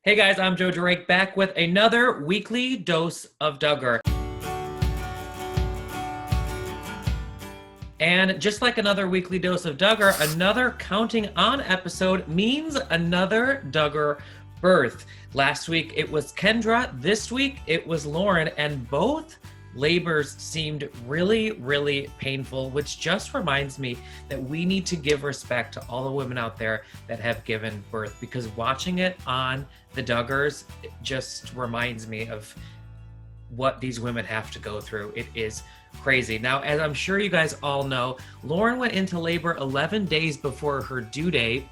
Hey guys, I'm Joe Drake back with another weekly dose of Duggar. And just like another weekly dose of Duggar, another counting on episode means another Duggar birth. Last week it was Kendra, this week it was Lauren, and both labors seemed really, really painful, which just reminds me that we need to give respect to all the women out there that have given birth, because watching it on the Duggars, it just reminds me of what these women have to go through. It is crazy. Now, as I'm sure you guys all know, Lauren went into labor 11 days before her due date.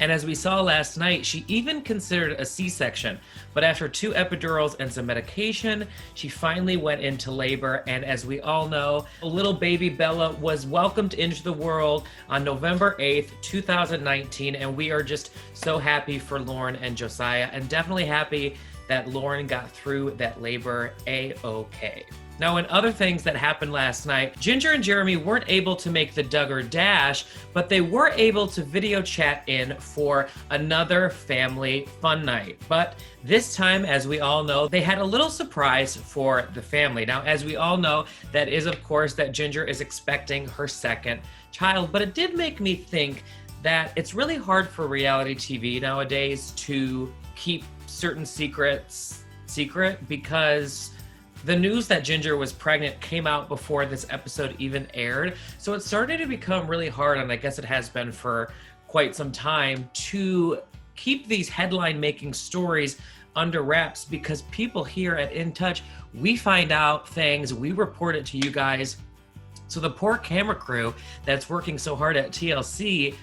And as we saw last night, she even considered a C-section. But after 2 epidurals and some medication, she finally went into labor. And as we all know, little baby Bella was welcomed into the world on November 8th, 2019. And we are just so happy for Lauren and Josiah, and definitely happy that Lauren got through that labor A-okay. Now, in other things that happened last night, Jinger and Jeremy weren't able to make the Duggar Dash, but they were able to video chat in for another family fun night. But this time, as we all know, they had a little surprise for the family. Now, as we all know, that is, of course, that Jinger is expecting her second child. But it did make me think that it's really hard for reality TV nowadays to keep certain secrets secret, because the news that Jinger was pregnant came out before this episode even aired. So it started to become really hard, and I guess it has been for quite some time, to keep these headline-making stories under wraps, because people here at In Touch, we find out things, we report it to you guys. So the poor camera crew that's working so hard at TLC,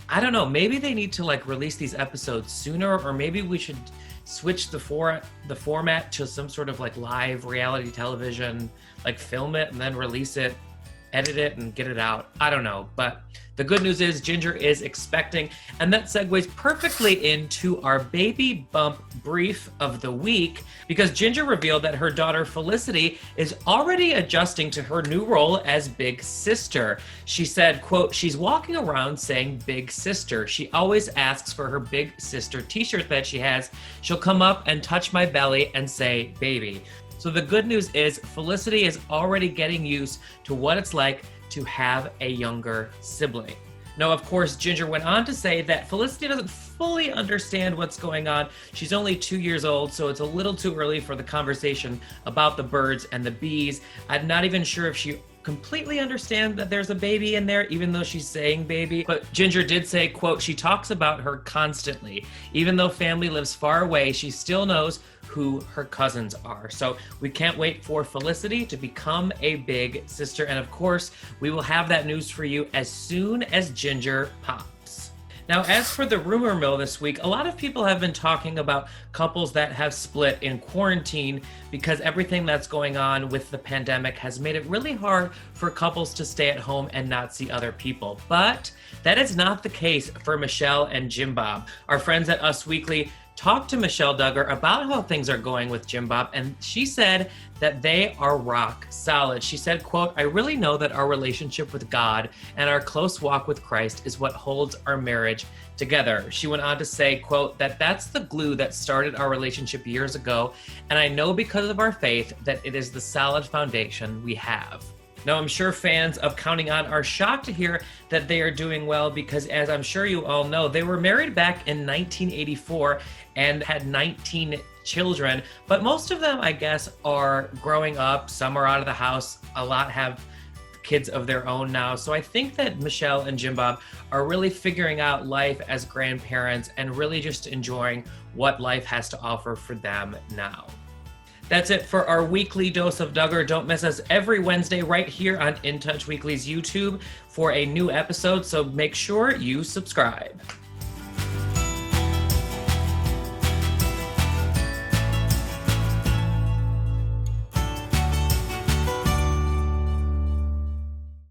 I don't know, maybe they need to release these episodes sooner, or maybe we should switch the format to some sort of live reality television, film it and then release it, edit it and get it out. I don't know, but the good news is Jinger is expecting, and that segues perfectly into our baby bump brief of the week, because Jinger revealed that her daughter Felicity is already adjusting to her new role as big sister. She said, quote, "She's walking around saying big sister. She always asks for her big sister t-shirt that she has. She'll come up and touch my belly and say baby." So the good news is Felicity is already getting used to what it's like to have a younger sibling. Now, of course, Jinger went on to say that Felicity doesn't fully understand what's going on. She's only 2 years old, so it's a little too early for the conversation about the birds and the bees. I'm not even sure if she completely understands that there's a baby in there, even though she's saying baby. But Jinger did say, quote, "She talks about her constantly. Even though family lives far away, she still knows who her cousins are." So we can't wait for Felicity to become a big sister. And of course, we will have that news for you as soon as Jinger pops. Now, as for the rumor mill this week, a lot of people have been talking about couples that have split in quarantine, because everything that's going on with the pandemic has made it really hard for couples to stay at home and not see other people. But that is not the case for Michelle and Jim Bob. Our friends at Us Weekly talked to Michelle Duggar about how things are going with Jim Bob, and she said that they are rock solid. She said, quote, "I really know that our relationship with God and our close walk with Christ is what holds our marriage together." She went on to say, quote, "That's the glue that started our relationship years ago, and I know because of our faith that it is the solid foundation we have." Now, I'm sure fans of Counting On are shocked to hear that they are doing well, because as I'm sure you all know, they were married back in 1984 and had 19 children, but most of them, I guess, are growing up. Some are out of the house. A lot have kids of their own now. So I think that Michelle and Jim Bob are really figuring out life as grandparents and really just enjoying what life has to offer for them now. That's it for our weekly dose of Duggar. Don't miss us every Wednesday right here on In Touch Weekly's YouTube for a new episode, so make sure you subscribe.